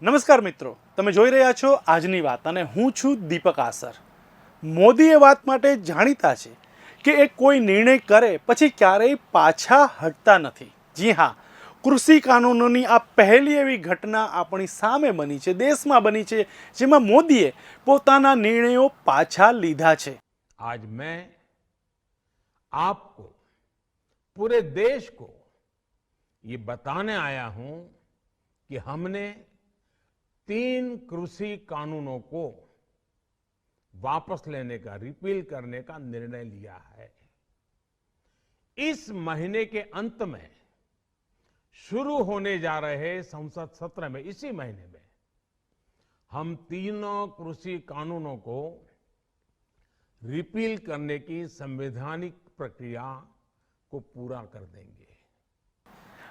નમસ્કાર મિત્રો, તમે જોઈ રહ્યા છો આજની વાત અને હું છું દીપક આસર। મોદી એ વાત માટે જાણીતા છે કે એ કોઈ નિર્ણય કરે પછી ક્યારેય પાછા હટતા નથી। જી હા, કૃષિ કાનૂનોની આ પહેલી એવી ઘટના આપણી સામે બની છે, દેશમાં બની છે, જેમાં મોદીએ પોતાના નિર્ણયો પાછા લીધા છે। आज मैं आपको पूरे देश को ये बताने आया हूं कि हमने 3 कृषि कानूनों को वापस लेने का, रिपील करने का निर्णय लिया है। इस महीने के अंत में शुरू होने जा रहे संसद सत्र में, इसी महीने में हम तीनों कृषि कानूनों को रिपील करने की संवैधानिक प्रक्रिया को पूरा कर देंगे।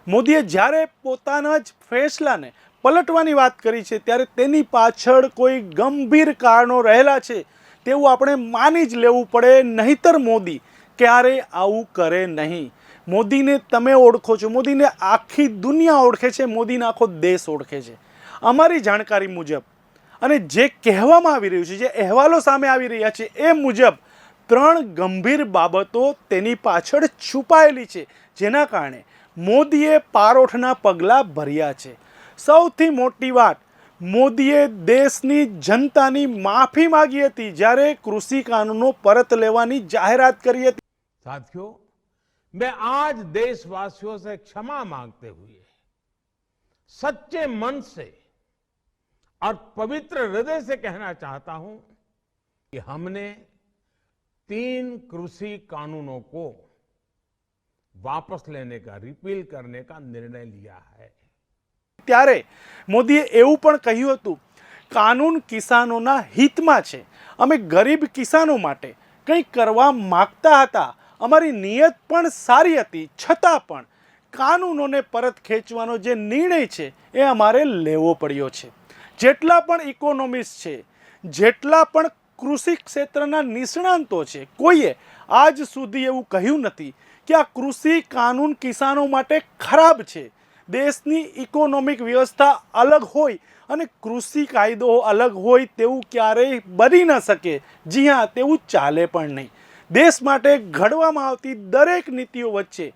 મોદીએ જ્યારે પોતાના જ ફેસલાને પલટવાની વાત કરી છે ત્યારે તેની પાછળ કોઈ ગંભીર કારણો રહેલા છે તેવું આપણે માની જ લેવું પડે, નહીતર મોદી ક્યારેય આવું કરે નહીં। મોદીને તમે ઓળખો છો, મોદીને આખી દુનિયા ઓળખે છે, મોદીને આખો દેશ ઓળખે છે। અમારી જાણકારી મુજબ અને જે કહેવામાં આવી રહ્યું છે, જે અહેવાલો સામે આવી રહ્યા છે એ મુજબ 3 ગંભીર બાબતો તેની પાછળ છુપાયેલી છે, જેના કારણે મોદીએ પારોઠના પગલાં ભર્યા છે। સૌથી મોટી વાત, મોદીએ દેશની જનતાની માફી માંગી હતી જ્યારે કૃષિ કાનૂનો પરત લેવાની જાહેરાત કરી હતી। साथियों, मैं आज देशवासियों से क्षमा मांगते हुए सच्चे मन से और पवित्र हृदय से कहना चाहता हूं कि हमने 3 कृषि कानूनों को वापस लेने का, रिपील करने का निर्णय लिया है। ત્યારે મોદીએ એવું પણ કહ્યું હતું, કાનૂન કિસાનોના હિતમાં છે, અમે ગરીબ કિસાનો માટે કંઈ કરવા માગતા હતા, અમારી નિયત પણ સારી હતી, છતાં પણ કાનૂનોને પરત ખેંચવાનો જે નિર્ણય છે એ અમારે લેવો પડ્યો છે। જેટલા પણ ઇકોનોમિસ્ટ છે, જેટલા પણ કૃષિ ક્ષેત્રના નિષ્ણાંતો છે, કોઈએ આજ સુધી એવું કહ્યું નથી કે આ કૃષિ કાનૂન કિસાનો માટે ખરાબ છે। દેશની ઇકોનોમિક વ્યવસ્થા અલગ હોય અને કૃષિ કાયદો અલગ હોય તેવું ક્યારેય બની ન શકે। જી હા, તેવું ચાલે પણ નહીં। દેશ માટે ઘડવામાં આવતી દરેક નીતિઓ વચ્ચે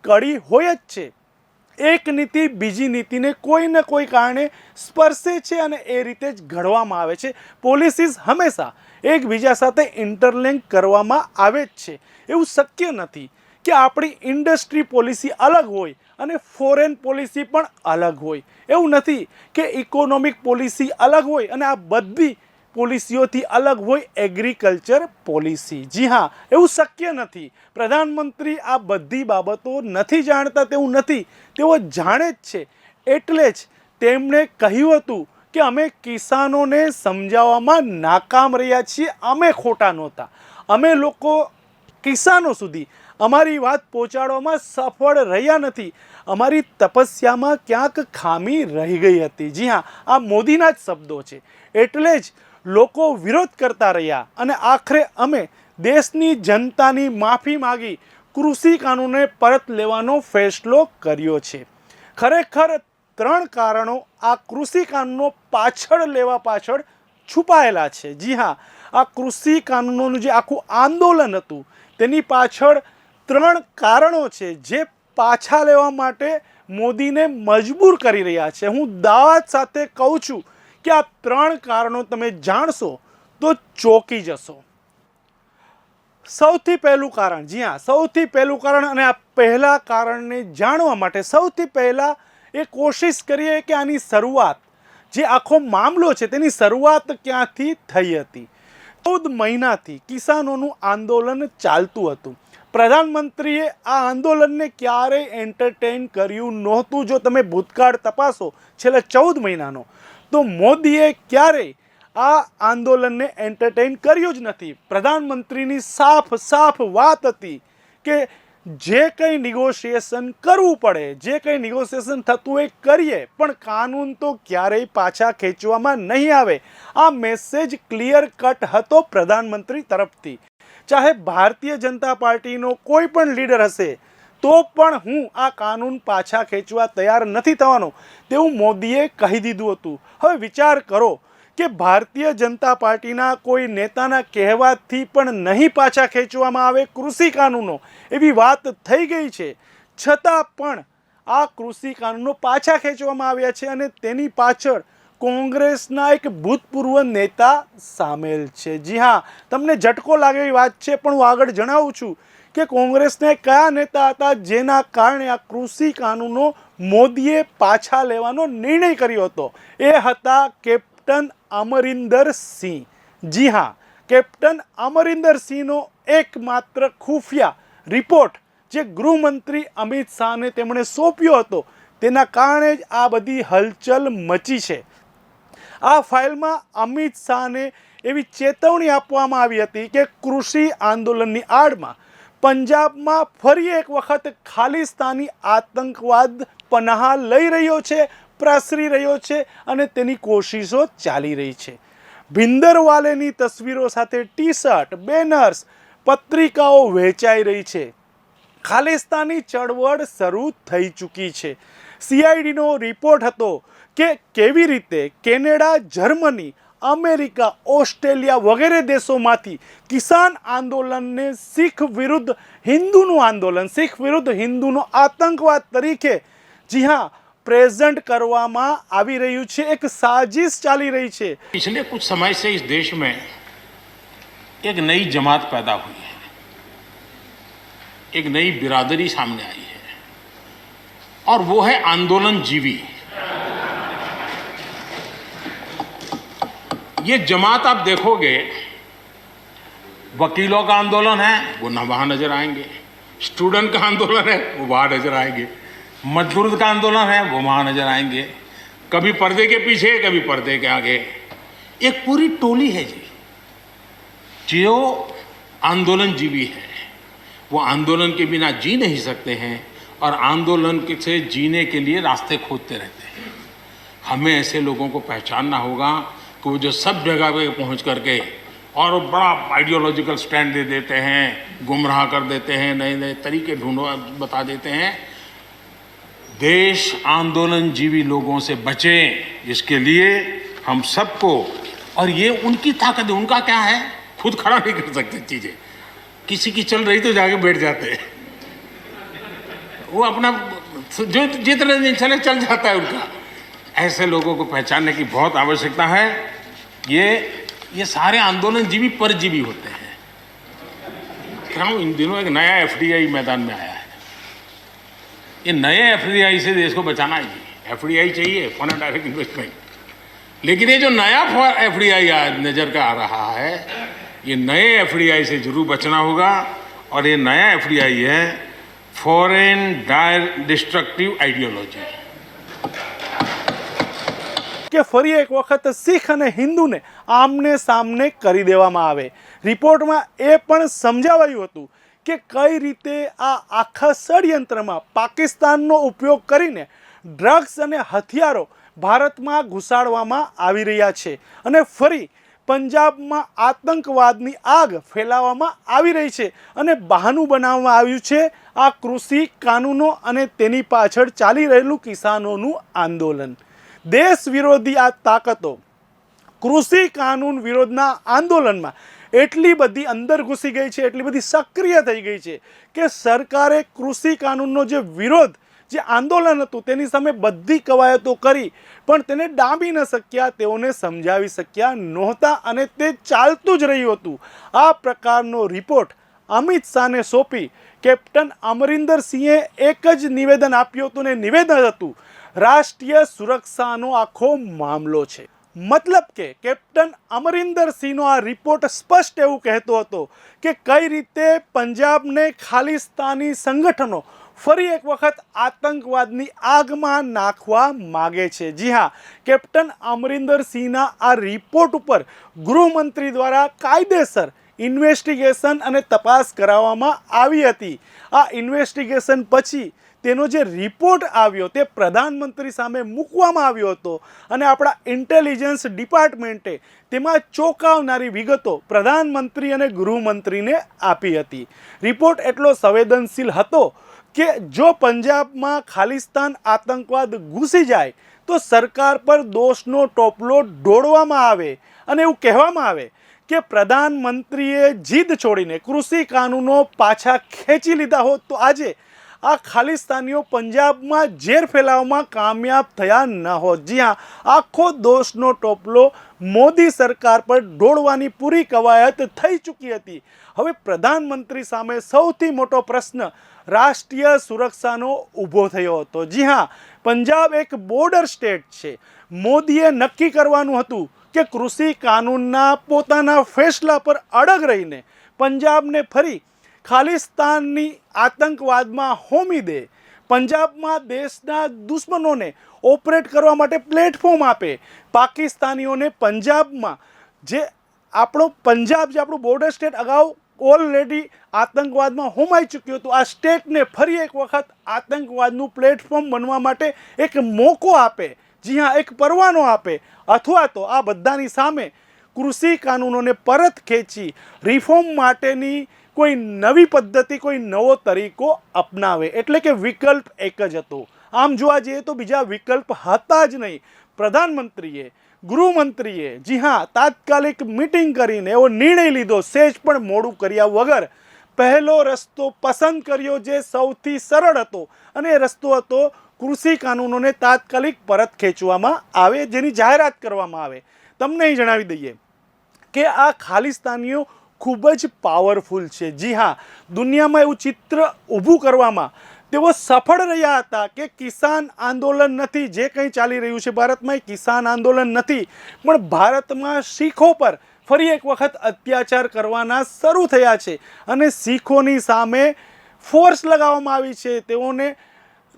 કડી હોય જ છે। એક નીતિ બીજી નીતિને કોઈ ને કોઈ કારણે સ્પર્શે છે અને એ રીતે જ ઘડવામાં આવે છે। પોલિસીસ હંમેશા એકબીજા સાથે ઇન્ટરલિંક કરવામાં આવે જ છે। એવું શક્ય નથી કે આપણી ઇન્ડસ્ટ્રી પોલિસી અલગ હોય અને ફોરેન પોલિસી પણ અલગ હોય। એવું નથી કે ઇકોનોમિક પોલિસી અલગ હોય અને આ બધી પોલિસીઓથી અલગ હોય એગ્રીકલ્ચર પોલિસી। જી હા, એવું શક્ય નથી। પ્રધાનમંત્રી આ બધી બાબતો નથી જાણતા તેવું નથી, તેઓ જાણે જ છે। એટલે જ તેમણે કહ્યું હતું કે અમે કિસાનોને સમજાવવામાં નાકામ રહ્યા છીએ, અમે ખોટા નહોતા, અમે લોકો કિસાનો સુધી અમારી વાત પહોંચાડવામાં સફળ રહ્યા નથી, અમારી તપસ્યામાં ક્યાંક ખામી રહી ગઈ હતી। જી હા, આ મોદીના જ શબ્દો છે। એટલે જ લોકો વિરોધ કરતા રહ્યા અને આખરે અમે દેશની જનતાની માફી માંગી કૃષિ કાનૂનને પરત લેવાનો ફેસલો કર્યો છે। ખરેખર 3 કારણો આ કૃષિ કાનૂનો પાછળ લેવા પાછળ છુપાયેલા છે। જી હા, આ કૃષિ કાનૂનોનું જે આખું આંદોલન હતું તેની પાછળ 3 કારણો છે જે પાછા લેવા માટે મોદીને મજબૂર કરી રહ્યા છે। હું દાવા સાથે કહું છું કે આ 3 કારણો તમે જાણશો તો ચોંકી જશો। સૌથી પહેલું કારણ, જી હા, સૌથી પહેલું કારણ, અને આ પહેલા કારણને જાણવા માટે સૌથી પહેલા એ કોશિશ કરીએ કે આની શરૂઆત, જે આખો મામલો છે તેની શરૂઆત ક્યાંથી થઈ હતી। 14 મહિનાથી કિસાનોનું આંદોલન ચાલતું હતું। પ્રધાનમંત્રીએ આ આંદોલનને ક્યારેય એન્ટરટેઇન કર્યું નહોતું। જો તમે ભૂતકાળ તપાસો છેલ્લા 14 મહિનાનો, તો મોદીએ ક્યારેય આ આંદોલનને એન્ટરટેઇન કર્યું જ નથી। પ્રધાનમંત્રીની સાફ વાત હતી કે જે કંઈ નિગોશિએશન કરવું પડે, જે કંઈ નિગોશિએશન થતું એ કરીએ, પણ કાનૂન તો ક્યારેય પાછા ખેંચવામાં નહીં આવે। આ મેસેજ ક્લિયર કટ હતો પ્રધાનમંત્રી તરફથી। ચાહે ભારતીય જનતા પાર્ટીનો કોઈ પણ લીડર હશે, તો પણ હું આ કાનૂન પાછા ખેંચવા તૈયાર નથી થવાનો તેવું મોદીએ કહી દીધું હતું. હવે વિચાર કરો કે ભારતીય જનતા પાર્ટીના કોઈ નેતાના કહેવાથી પણ નહીં પાછા ખેંચવામાં આવે કૃષિ કાનૂનો, એવી વાત થઈ ગઈ છે. છતાં પણ આ કૃષિ કાનૂનો પાછા ખેંચવામાં આવ્યા છે અને તેની પાછળ કોંગ્રેસના એક ભૂતપૂર્વ નેતા સામેલ છે. જી હા, તમને ઝટકો લાગે એવી વાત છે, પણ હું આગળ જણાવું છું કે કોંગ્રેસના કયા નેતા હતા જેના કારણે આ કૃષિ કાનૂનો મોદીએ પાછા લેવાનો નિર્ણય કર્યો હતો. એ હતા કેપ્ટન અમરિંદર સિંહ. જી હા, કેપ્ટન અમરિંદર સિંહનો એકમાત્ર ખુફિયા રિપોર્ટ જે ગૃહમંત્રી અમિત શાહને તેમણે સોંપ્યો હતો, તેના કારણે જ આ બધી હલચલ મચી છે. આ ફાઇલમાં અમિત શાહને એવી ચેતવણી આપવામાં આવી હતી કે કૃષિ આંદોલનની આડમાં પંજાબમાં ફરી એક વખત ખાલિસ્તાની આતંકવાદ પનાહ લઈ રહ્યો છે, પ્રસરી રહ્યો છે અને તેની કોશિશો ચાલી રહી છે. ભિંદરવાલેની તસવીરો સાથે ટી શર્ટ, બેનર્સ, પત્રિકાઓ વહેંચાઈ રહી છે. ખાલિસ્તાની ચળવળ શરૂ થઈ ચૂકી છે. CIDનો રિપોર્ટ હતો કે કેવી રીતે કેનેડા, જર્મની, અમેરિકા, ઓસ્ટ્રેલિયા વગેરે દેશોમાંથી કિસાન આંદોલનને શીખ વિરુદ્ધ હિન્દુનું આંદોલન, શીખ વિરુદ્ધ હિન્દુનો આતંકવાદ તરીકે, જી હા, પ્રેઝન્ટ કરવામાં આવી રહ્યું છે. એક સાजिश ચાલી રહી છે. पिछले कुछ समय से इस देश में एक नई जमात पैदा हुई है, एक नई बिरादरी सामने आई है और वो है आंदोलन जीवी. ये जमात आप देखोगे, वकीलों का आंदोलन है वो ना वहां नजर आएंगे, स्टूडेंट का आंदोलन है वो वहां नजर आएंगे, मजदूर का आंदोलन है वो वहां नजर आएंगे, कभी पर्दे के पीछे कभी पर्दे के आगे. एक पूरी टोली है जी जो आंदोलन जीवी है. वो आंदोलन के बिना जी नहीं सकते हैं और आंदोलन से जीने के लिए रास्ते खोजते रहते हैं. हमें ऐसे लोगों को पहचानना होगा कि वो जो सब जगह पे पहुंच करके और बड़ा आइडियोलॉजिकल स्टैंड दे देते हैं, गुमराह कर देते हैं, नए नए तरीके ढूंढो बता देते हैं. देश आंदोलन जीवी लोगों से बचे, इसके लिए हम सबको, और ये उनकी ताकत है. उनका क्या है, खुद खड़ा नहीं कर सकते चीजें, किसी की चल रही तो जाके बैठ जाते हैं. वो अपना जो जितने दिन चले चल जाता है उनका. ऐसे लोगों को पहचानने की बहुत आवश्यकता है. ये सारे आंदोलन जीवी परजीवी होते हैं. क्यों इन दिनों एक नया FDI मैदान में आया है. ये नए FDI से देश को बचाना है. FDI चाहिए, फॉरेन डायरेक्ट इन्वेस्टमेंट. लेकिन ये जो नया FDI आज नजर का आ रहा है, ये नए FDI से जरूर बचना होगा. और ये नया FDI है फॉरेन डिस्ट्रक्टिव आइडियोलॉजी. કે ફરી એક વખત શીખ અને હિન્દુને આમને સામને કરી દેવામાં આવે. રિપોર્ટમાં એ પણ સમજાવાયું હતું કે કઈ રીતે આ આખા ષડયંત્રમાં પાકિસ્તાનનો ઉપયોગ કરીને ડ્રગ્સ અને હથિયારો ભારતમાં ઘુસાડવામાં આવી રહ્યા છે અને ફરી પંજાબમાં આતંકવાદની આગ ફેલાવવામાં આવી રહી છે અને બહાનું બનાવવામાં આવ્યું છે આ કૃષિ કાનૂનો અને તેની પાછળ ચાલી રહેલું કિસાનોનું આંદોલન. દેશ વિરોધી આ તાકાતો કૃષિ કાનૂન વિરોધના આંદોલનમાં એટલી બધી અંદર ઘૂસી ગઈ છે, એટલી બધી સક્રિય થઈ ગઈ છે કે સરકારે કૃષિ કાનૂનનો જે વિરોધ, જે આંદોલન હતું તેની સામે બધી કવાયતો કરી પણ તેને ડામી ન શક્યા, તેઓને સમજાવી શક્યા નહોતા અને તે ચાલતું જ રહ્યું હતું. આ પ્રકારનો રિપોર્ટ અમિત શાહને સોંપી કેપ્ટન અમરિંદર સિંહે એક જ નિવેદન આપ્યું હતું ને નિવેદન હતું રાષ્ટ્રીય સુરક્ષાનો આખો મામલો છે. મતલબ કે કેપ્ટન અમરિંદર સિંહનો આ રિપોર્ટ સ્પષ્ટ એવું કહેતો હતો કે કઈ રીતે પંજાબને ખાલિસ્તાની સંગઠનો ફરી એક વખત આતંકવાદની આગમાં નાખવા માગે છે. જી હા, કેપ્ટન અમરિંદર સિંહના આ રિપોર્ટ ઉપર ગૃહમંત્રી દ્વારા કાયદેસર ઇન્વેસ્ટિગેશન અને તપાસ કરાવવામાં આવી હતી. આ ઇન્વેસ્ટિગેશન પછી તેનો જે રિપોર્ટ આવ્યો તે પ્રધાનમંત્રી સામે મૂકવામાં આવ્યો હતો અને આપણા ઇન્ટેલિજન્સ ડિપાર્ટમેન્ટે તેમાં ચોંકાવનારી વિગતો પ્રધાનમંત્રી અને ગૃહમંત્રીને આપી હતી. રિપોર્ટ એટલો સંવેદનશીલ હતો કે જો પંજાબમાં ખાલિસ્તાન આતંકવાદ ઘૂસી જાય તો સરકાર પર દોષનો ટોપલો ઢોળવામાં આવે અને એવું કહેવામાં આવે કે પ્રધાનમંત્રીએ જીદ છોડીને કૃષિ કાનૂનો પાછા ખેંચી લીધા હોત તો આજે આ ખાલિસ્તાનીઓ પંજાબમાં ઝેર ફેલાવવામાં કામયાબ થયા ન હોત. જી હા, આખો દોષનો ટોપલો મોદી સરકાર પર ઢોળવાની પૂરી કવાયત થઈ ચૂકી હતી. હવે પ્રધાનમંત્રી સામે સૌથી મોટો પ્રશ્ન રાષ્ટ્રીય સુરક્ષાનો ઊભો થયો હતો. જી હા, પંજાબ એક બોર્ડર સ્ટેટ છે. મોદીએ નક્કી કરવાનું હતું કે કૃષિ કાનૂનના પોતાના ફેસલા પર અડગ રહીને પંજાબને ફરી ખાલિસ્તાનની આતંકવાદમાં હોમી દે, પંજાબમાં દેશના દુશ્મનોને ઓપરેટ કરવા માટે પ્લેટફોર્મ આપે, પાકિસ્તાનીઓને પંજાબમાં જે આપણું બોર્ડર સ્ટેટ અગાઉ ઓલરેડી આતંકવાદમાં હોમાઈ ચૂક્યું હતું, આ સ્ટેટને ફરી એક વખત આતંકવાદનું પ્લેટફોર્મ બનવા માટે એક મોકો આપે, જી હા એક પરવાનો આપે, અથવા તો આ બધાની સામે કૃષિ કાનૂનોને પરત ખેંચી રિફોર્મ માટેની કોઈ નવી પદ્ધતિ, કોઈ નવો તરીકો અપનાવે. એટલે કે વિકલ્પ એક જ હતો. આમ જોવા જઈએ તો બીજા વિકલ્પ હતા જ નહીં. પ્રધાનમંત્રીએ, ગૃહમંત્રીએ જી હા તાત્કાલિક મિટિંગ કરીને એવો નિર્ણય લીધો, સહેજ પણ મોડું કર્યા વગર પહેલો રસ્તો પસંદ કર્યો જે સૌથી સરળ હતો, અને એ રસ્તો હતો કૃષિ કાનૂનોને તાત્કાલિક પરત ખેંચવામાં આવે, જેની જાહેરાત કરવામાં આવે. તમને અહીં જણાવી દઈએ કે આ ખાલિસ્તાનીઓ ખૂબ જ પાવરફુલ છે. જી હા, દુનિયામાં એવું ચિત્ર ઊભું કરવામાં તેઓ સફળ રહ્યા હતા કે કિસાન આંદોલન નથી, જે કંઈ ચાલી રહ્યું છે ભારતમાં એ કિસાન આંદોલન નથી, પણ ભારતમાં શીખો પર ફરી એક વખત અત્યાચાર કરવાના શરૂ થયા છે અને શીખોની સામે ફોર્સ લગાવવામાં આવી છે, તેઓને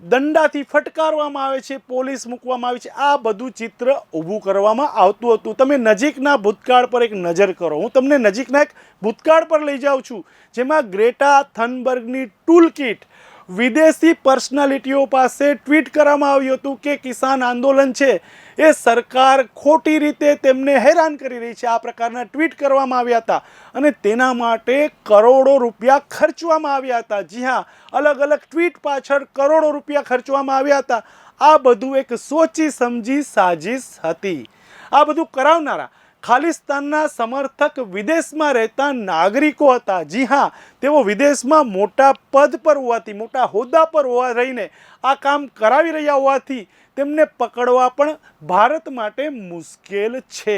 દંડાથી ફટકારવામાં આવે છે, પોલીસ મૂકવામાં આવી છે. આ બધું ચિત્ર ઊભું કરવામાં આવતું હતું. તમે નજીકના ભૂતકાળ પર એક નજર કરો. હું તમને નજીકના એક ભૂતકાળ પર લઈ જાઉં છું, જેમાં ગ્રેટા થનબર્ગની ટૂલ કિટ વિદેશી પર્સનાલિટીઓ પાસે ટ્વીટ કરવામાં આવ્યું હતું કે કિસાન આંદોલન છે એ સરકાર ખોટી રીતે તેમને હેરાન કરી રહી છે. આ પ્રકારના ટ્વીટ કરવામાં આવ્યા હતા અને તેના માટે કરોડો રૂપિયા ખર્ચવામાં આવ્યા હતા. જી હા, અલગ અલગ ટ્વીટ પાછળ કરોડો રૂપિયા ખર્ચવામાં આવ્યા હતા. આ બધું એક સોચી સમજી સાજિશ હતી. આ બધું કરાવનારા ખાલિસ્તાનના સમર્થક વિદેશમાં રહેતા નાગરિકો હતા. જી હા, તેઓ વિદેશમાં મોટા પદ પર હોવાથી, મોટા હોદ્દા પર રહીને આ કામ કરાવી રહ્યા હોવાથી તેમને પકડવા પણ ભારત માટે મુશ્કેલ છે.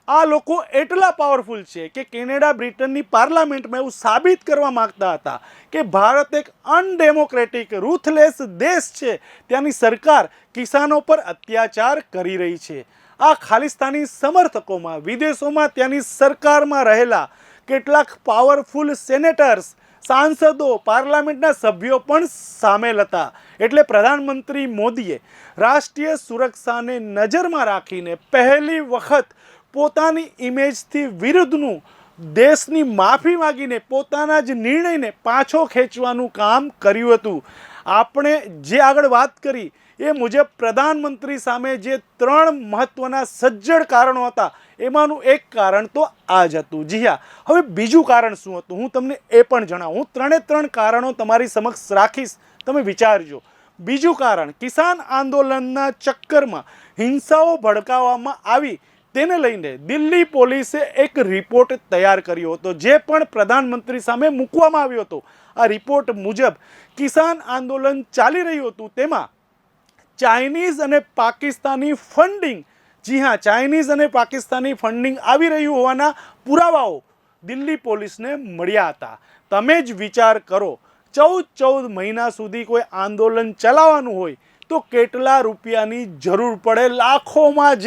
આ લોકો એટલા પાવરફુલ છે કે કેનેડા, બ્રિટનની પાર્લામેન્ટમાં એવું સાબિત કરવા માંગતા હતા કે ભારત એક અનડેમોક્રેટિક, રૂથલેસ દેશ છે, ત્યાંની સરકાર કિસાનો પર અત્યાચાર કરી રહી છે. આ ખાલિસ્તાની સમર્થકોમાં વિદેશોમાં ત્યાંની સરકારમાં રહેલા કેટલાક પાવરફુલ સેનેટર્સ, સાંસદો, પાર્લામેન્ટના સભ્યો પણ સામેલ હતા. એટલે પ્રધાનમંત્રી મોદીએ રાષ્ટ્રીય સુરક્ષાને નજરમાં રાખીને પહેલી વખત પોતાની ઇમેજથી વિરુદ્ધનું દેશની માફી માંગીને પોતાના જ નિર્ણયને પાછો ખેંચવાનું કામ કર્યું હતું. આપણે જે આગળ વાત કરી એ મુજબ પ્રધાનમંત્રી સામે જે 3 મહત્વના સજ્જડ કારણો હતા એમાંનું એક કારણ તો આ જ હતું. જી હા, હવે બીજું કારણ શું હતું હું તમને એ પણ જણાવું. હું 3 કારણો તમારી સમક્ષ રાખીશ, તમે વિચારજો. બીજું કારણ, કિસાન આંદોલનના ચક્કરમાં હિંસાઓ ભડકાવવામાં આવી તેને લઈને દિલ્હી પોલીસે એક રિપોર્ટ તૈયાર કર્યો હતો, જે પણ પ્રધાનમંત્રી સામે મૂકવામાં આવ્યો હતો. આ રિપોર્ટ મુજબ કિસાન આંદોલન ચાલી રહ્યું હતું તેમાં ચાઇનીઝ અને પાકિસ્તાની ફંડિંગ, જી હા ચાઇનીઝ અને પાકિસ્તાની ફંડિંગ આવી રહ્યું હોવાના પુરાવાઓ દિલ્હી પોલીસને મળ્યા હતા. તમે જ વિચાર કરો, 14 મહિના સુધી કોઈ આંદોલન ચલાવવાનું હોય તો કેટલા રૂપિયાની જરૂર પડે. લાખોમાં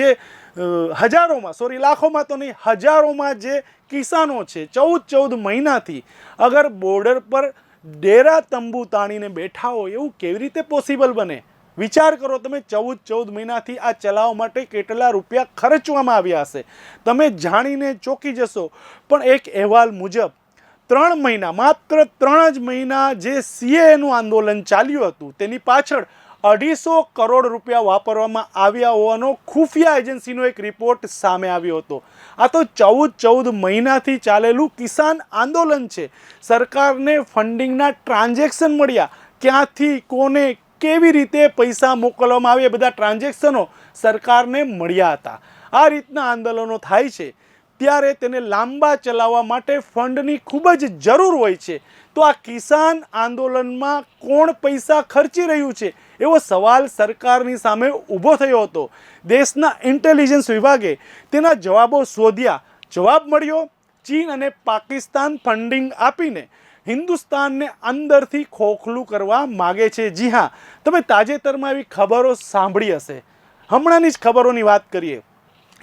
તો નહીં, હજારોમાં જે કિસાનો છે 14 મહિનાથી અગર બોર્ડર પર ડેરા તંબુ તાણીને બેઠા હોય એવું કેવી રીતે પોસિબલ બને? વિચાર કરો તમે, 14 મહિનાથી આ ચલાવવા માટે કેટલા રૂપિયા ખર્ચવામાં આવ્યા હશે. તમે જાણીને ચોંકી જશો. પણ એક અહેવાલ મુજબ 3 મહિના, માત્ર 3 જ મહિના જે સીએએનું આંદોલન ચાલ્યું હતું તેની પાછળ 250 કરોડ રૂપિયા વાપરવામાં આવ્યા હોવાનો ખુફિયા એજન્સીનો એક રિપોર્ટ સામે આવ્યો હતો. આ તો 14 મહિનાથી ચાલેલું કિસાન આંદોલન છે. સરકારને ફંડિંગના ટ્રાન્ઝેક્શન મળ્યા, ક્યાંથી કોને કેવી રીતે પૈસા મોકલવામાં આવે એ બધા ટ્રાન્ઝેક્શનો સરકારને મળ્યા હતા. આ રીતના આંદોલનો થાય છે ત્યારે તેને લાંબા ચલાવવા માટે ફંડની ખૂબ જ જરૂર હોય છે. તો આ કિસાન આંદોલનમાં કોણ પૈસા ખર્ચી રહ્યું છે એવો સવાલ સરકારની સામે ઊભો થયો હતો. દેશના ઇન્ટેલિજન્સ વિભાગે તેના જવાબો શોધ્યા. જવાબ મળ્યો, ચીન અને પાકિસ્તાન ફંડિંગ આપીને હિન્દુસ્તાનને અંદરથી ખોખલું કરવા માગે છે. જી હા, તમે તાજેતરમાં એવી ખબરો સાંભળી હશે. હમણાંની જ ખબરોની વાત કરીએ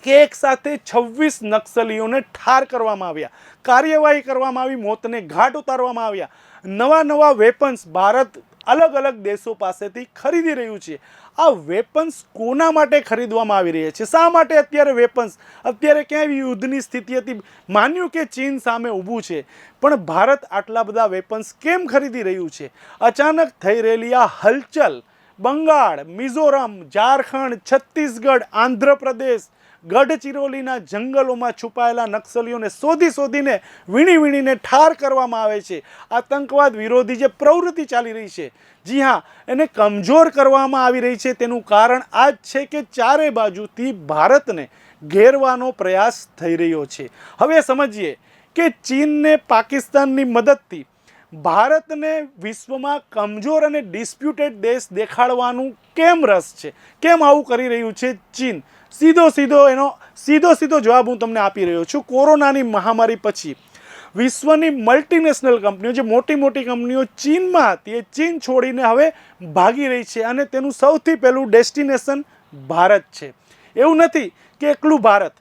કે એક સાથે 26 નક્સલીઓને ઠાર કરવામાં આવ્યા, કાર્યવાહી કરવામાં આવી, મોતને ઘાટ ઉતારવામાં આવ્યા. નવા વેપન્સ ભારત અલગ અલગ દેશો પાસેથી ખરીદી રહ્યું છે. આ વેપન્સ કોના માટે ખરીદવામાં આવી રહ્યા છે? શા માટે અત્યારે વેપન્સ? અત્યારે ક્યાં યુદ્ધની સ્થિતિ હતી? માન્યું કે ચીન સામે ઊભું છે, પણ ભારત આટલા બધા વેપન્સ કેમ ખરીદી રહ્યું છે? અચાનક થઈ રહેલી આ હલચલ બંગાળ, મિઝોરમ, ઝારખંડ, છત્તીસગઢ, આંધ્રપ્રદેશ, ગઢચિરોલીના જંગલોમાં છુપાયેલા નક્સલીઓને શોધીને વીણીને ઠાર કરવામાં આવે છે. આતંકવાદ વિરોધી જે પ્રવૃત્તિ ચાલી રહી છે, જી હા, એને કમજોર કરવામાં આવી રહી છે. તેનું કારણ આ જ છે કે ચારે બાજુથી ભારતને ઘેરવાનો પ્રયાસ થઈ રહ્યો છે. હવે સમજીએ કે ચીનને પાકિસ્તાનની મદદથી ભારતને વિશ્વમાં કમજોર અને ડિસ્પ્યુટેડ દેશ દેખાડવાનું કેમ રસ છે? કેમ આવું કરી રહ્યું છે ચીન? સીધો જવાબ હું તમને આપી રહ્યો છું. કોરોનાની મહામારી પછી વિશ્વની મલ્ટીનેશનલ કંપનીઓ, જે મોટી કંપનીઓ ચીનમાં હતી, એ ચીન છોડીને હવે ભાગી રહી છે અને તેનું સૌથી પહેલું ડેસ્ટિનેશન ભારત છે. એવું નથી કે એકલું ભારત,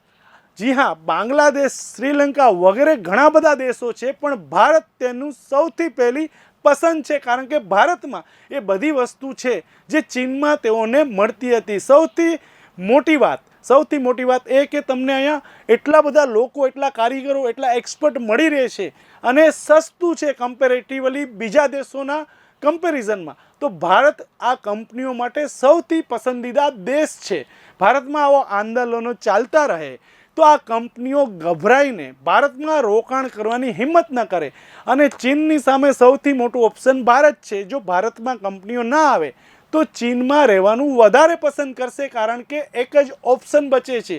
જી હા, બાંગ્લાદેશ, શ્રીલંકા વગેરે ઘણા બધા દેશો છે, પણ ભારત તેનું સૌથી પહેલી પસંદ છે. કારણ કે ભારતમાં એ બધી વસ્તુ છે જે ચીનમાં તેઓને મળતી હતી. સૌથી મોટી વાત એ કે તમને અહીંયા એટલા બધા લોકો, એટલા કારીગરો, એટલા એક્સપર્ટ મળી રહે છે અને સસ્તું છે કમ્પેરેટિવલી બીજા દેશોના કમ્પેરિઝનમાં. તો ભારત આ કંપનીઓ માટે સૌથી પસંદીદા દેશ છે. ભારતમાં આવા આંદોલનો ચાલતા રહે તો આ કંપનીઓ ગભરાઈને ભારતમાં રોકાણ કરવાની હિંમત ન કરે. અને ચીનની સામે સૌથી મોટું ઓપ્શન ભારત છે. જો ભારતમાં કંપનીઓ ના આવે તો ચીનમાં રહેવાનું વધારે પસંદ કરશે, કારણ કે એક જ ઓપ્શન બચે છે.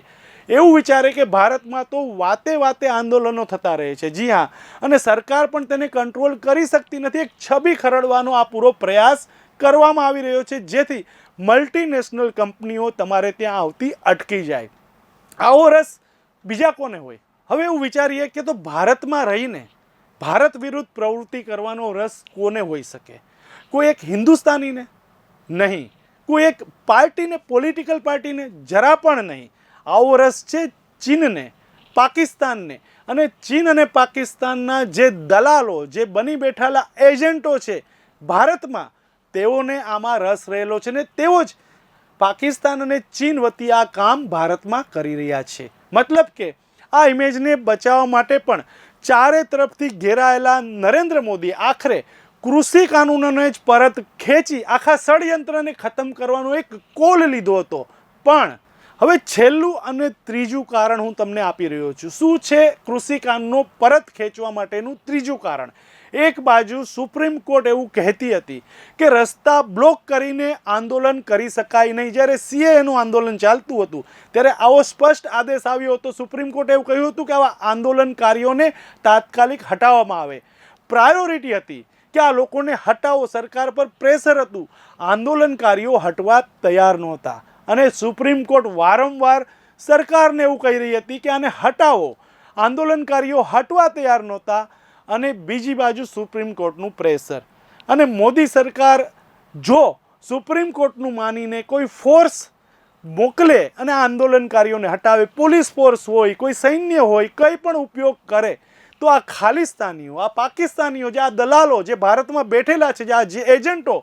એવું વિચારે કે ભારતમાં તો વાતે આંદોલનો થતા રહે છે. જી હા, અને સરકાર પણ તેને કંટ્રોલ કરી શકતી નથી. એક છબી ખરડવાનો આ પૂરો પ્રયાસ કરવામાં આવી રહ્યો છે, જેથી મલ્ટીનેશનલ કંપનીઓ તમારે ત્યાં આવતી અટકી જાય. આવો રસ બીજા કોને હોય? હવે એવું વિચારીએ કે તો ભારતમાં રહીને ભારત વિરુદ્ધ પ્રવૃત્તિ કરવાનો રસ કોને હોઈ શકે? કોઈ એક હિન્દુસ્તાનીને? નહીં. કોઈ એક પાર્ટીને, પોલિટિકલ પાર્ટીને? જરા પણ નહીં. આવો રસ છે ચીનને, પાકિસ્તાનને. અને ચીન અને પાકિસ્તાનના જે દલાલો, જે બની બેઠેલા એજન્ટો છે ભારતમાં, તેઓને આમાં રસ રહેલો છે ને તેઓ જ પાકિસ્તાન અને ચીન વતી આ કામ ભારતમાં કરી રહ્યા છે. મતલબ કે આ ઇમેજને બચાવવા માટે પણ ચારે તરફથી ઘેરાયેલા નરેન્દ્ર મોદી આખરે કૃષિ કાનૂનોને જ પરત ખેંચી આખા ષડયંત્રને ખતમ કરવાનો એક કોલ લીધો હતો. પણ હવે છેલ્લું અને ત્રીજું કારણ હું તમને આપી રહ્યો છું. શું છે કૃષિ કાનૂનો પરત ખેંચવા માટેનું ત્રીજું કારણ? એક બાજુ સુપ્રીમ કોર્ટ એવું કહેતી હતી કે રસ્તા બ્લોક કરીને આંદોલન કરી શકાય નહીં. જ્યારે સીએએનું આંદોલન ચાલતું હતું ત્યારે આવો સ્પષ્ટ આદેશ આવ્યો હતો. સુપ્રીમ કોર્ટે એવું કહ્યું હતું કે આવા આંદોલનકારીઓને તાત્કાલિક હટાવવામાં આવે. પ્રાયોરિટી હતી કે આ લોકોને હટાવો. સરકાર પર પ્રેશર હતું. આંદોલનકારીઓ હટવા તૈયાર નહોતા અને સુપ્રીમ કોર્ટ વારંવાર સરકારને એવું કહી રહી હતી કે આને હટાવો. આંદોલનકારીઓ હટવા તૈયાર નહોતા. અને બીજી બાજુ સુપ્રીમ કોર્ટનું પ્રેશર. અને મોદી સરકાર જો સુપ્રીમ કોર્ટનું માનીને કોઈ ફોર્સ મોકલે અને આ આંદોલનકારીઓને હટાવે, પોલીસ ફોર્સ હોય, કોઈ સૈન્ય હોય, કંઈ પણ ઉપયોગ કરે, તો આ ખાલિસ્તાનીઓ, આ પાકિસ્તાનીઓ, જે આ દલાલો જે ભારતમાં બેઠેલા છે, જે એજન્ટો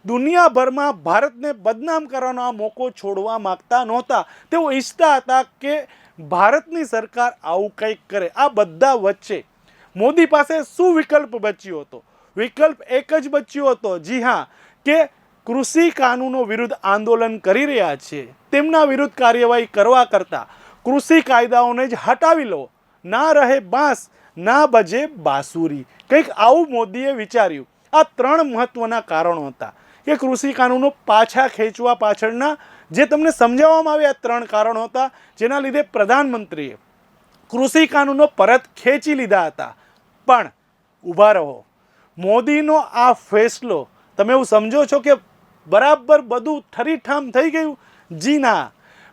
દુનિયાભરમાં ભારતને બદનામ કરવાનો આ મોકો છોડવા માગતા નહોતા. તેઓ ઈચ્છતા હતા કે ભારતની સરકાર આવું કંઈક કરે. આ બધા વચ્ચે મોદી પાસે શું વિકલ્પ બચ્યો હતો? વિકલ્પ એક જ બચ્યો હતો, જી હા, કે કૃષિ કાનૂનો વિરુદ્ધ આંદોલન કરી રહ્યા છે તેમના વિરુદ્ધ કાર્યવાહી કરવા કરતાં કૃષિ કાયદાઓને જ હટાવી લો. ના રહે બાંસ, ના બજે બાંસુરી. કંઈક આવું મોદીએ વિચાર્યું. આ 3 મહત્વના કારણો હતા કે કૃષિ કાનૂનો પાછા ખેંચવા પાછળના જે તમને સમજાવવામાં આવ્યા 3 કારણો હતા, જેના લીધે પ્રધાનમંત્રીએ કૃષિ કાનૂનો પરત ખેંચી લીધા હતા. પણ ઊભા રહો, મોદીનો આ ફેસલો તમે એવું સમજો છો કે બરાબર બધું ઠરીઠામ થઈ ગયું? જી ના,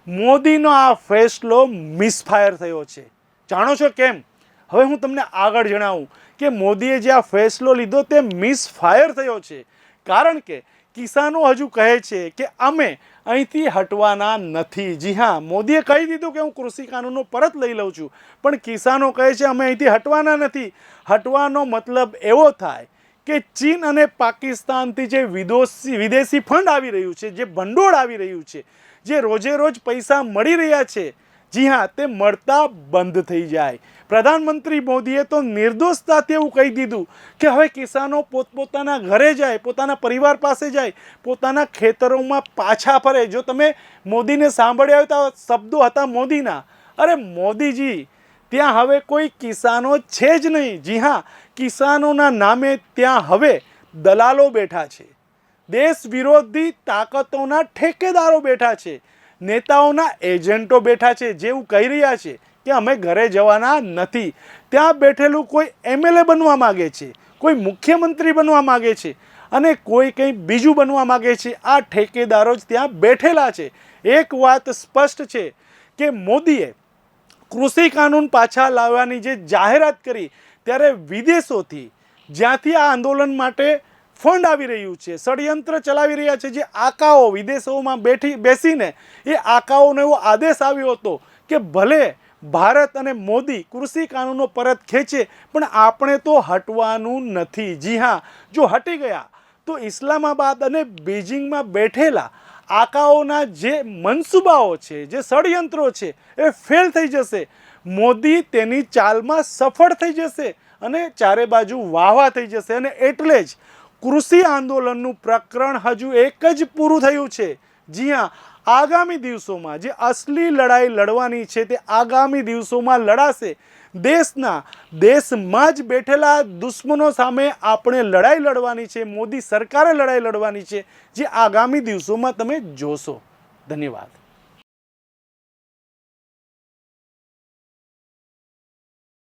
મોદીનો આ ફેસલો મિસફાયર થયો છે. જાણો છો કેમ? હવે હું તમને આગળ જણાવું કે મોદીએ જે આ ફેસલો લીધો તે મિસફાયર થયો છે. કારણ કે કિસાનો હજુ કહે છે કે અમે અહીંથી હટવાના નથી. જી હા, મોદીએ કહી દીધું કે હું કૃષિ કાનૂનો પરત લઈ લઉં છું, પણ કિસાનો કહે છે અમે અહીંથી હટવાના નથી. હટવાનો મતલબ એવો થાય કે ચીન અને પાકિસ્તાનથી જે વિદેશી ફંડ આવી રહ્યું છે, જે ભંડોળ આવી રહ્યું છે, જે રોજે રોજ પૈસા મળી રહ્યા છે, જી હા, તે મળતા બંધ થઈ જાય. પ્રધાનમંત્રી મોદીએ તો નિર્દોષતાથી એવું કહી દીધું કે હવે કિસાનો પોતપોતાના ઘરે જાય, પોતાના પરિવાર પાસે જાય, પોતાના ખેતરોમાં પાછા ફરે. જો તમે મોદીને સાંભળ્યા હોય તો શબ્દો હતા મોદીના. અરે મોદીજી, ત્યાં હવે કોઈ કિસાનો છે જ નહીં. જી હા, કિસાનોના નામે ત્યાં હવે દલાલો બેઠા છે, દેશ વિરોધી તાકાતોના ઠેકેદારો બેઠા છે, નેતાઓના એજન્ટો બેઠા છે, જેવું કહી રહ્યા છે કે અમે ઘરે જવાના નથી. ત્યાં બેઠેલું કોઈ એમએલએ બનવા માગે છે, કોઈ મુખ્યમંત્રી બનવા માગે છે અને કોઈ કંઈ બીજું બનવા માગે છે. આ ઠેકેદારો જ ત્યાં બેઠેલા છે. એક વાત સ્પષ્ટ છે કે મોદીએ કૃષિ કાનૂન પાછા લાવવાની જે જાહેરાત કરી ત્યારે વિદેશોથી, જ્યાંથી આ આંદોલન માટે ફંડ આવી રહ્યું છે, ષડયંત્ર ચલાવી રહ્યા છે, જે આકાઓ વિદેશોમાં બેસીને એ આકાઓનો એવો આદેશ આવ્યો હતો કે ભલે ભારત અને મોદી કૃષિ કાનૂનો પરત ખેંચે, પણ આપણે તો હટવાનું નથી. જી હા, જો હટી ગયા તો ઇસ્લામાબાદ અને બીજિંગમાં બેઠેલા આકાઓના જે મનસૂબાઓ છે, જે ષડયંત્રો છે, એ ફેલ થઈ જશે. મોદી તેની ચાલમાં સફળ થઈ જશે અને ચારે બાજુ વાહવા થઈ જશે. અને એટલે જ કૃષિ આંદોલનનું પ્રકરણ હજુ એક જ પૂરું થયું છે. જી હા, આગામી દિવસોમાં જે અસલી લડાઈ લડવાની છે તે આગામી દિવસોમાં લડાશે. દેશમાં જ બેઠેલા દુશ્મનો સામે આપણે લડાઈ લડવાની છે. મોદી સરકારે લડાઈ લડવાની છે, જે આગામી દિવસોમાં તમે જોશો. ધન્યવાદ.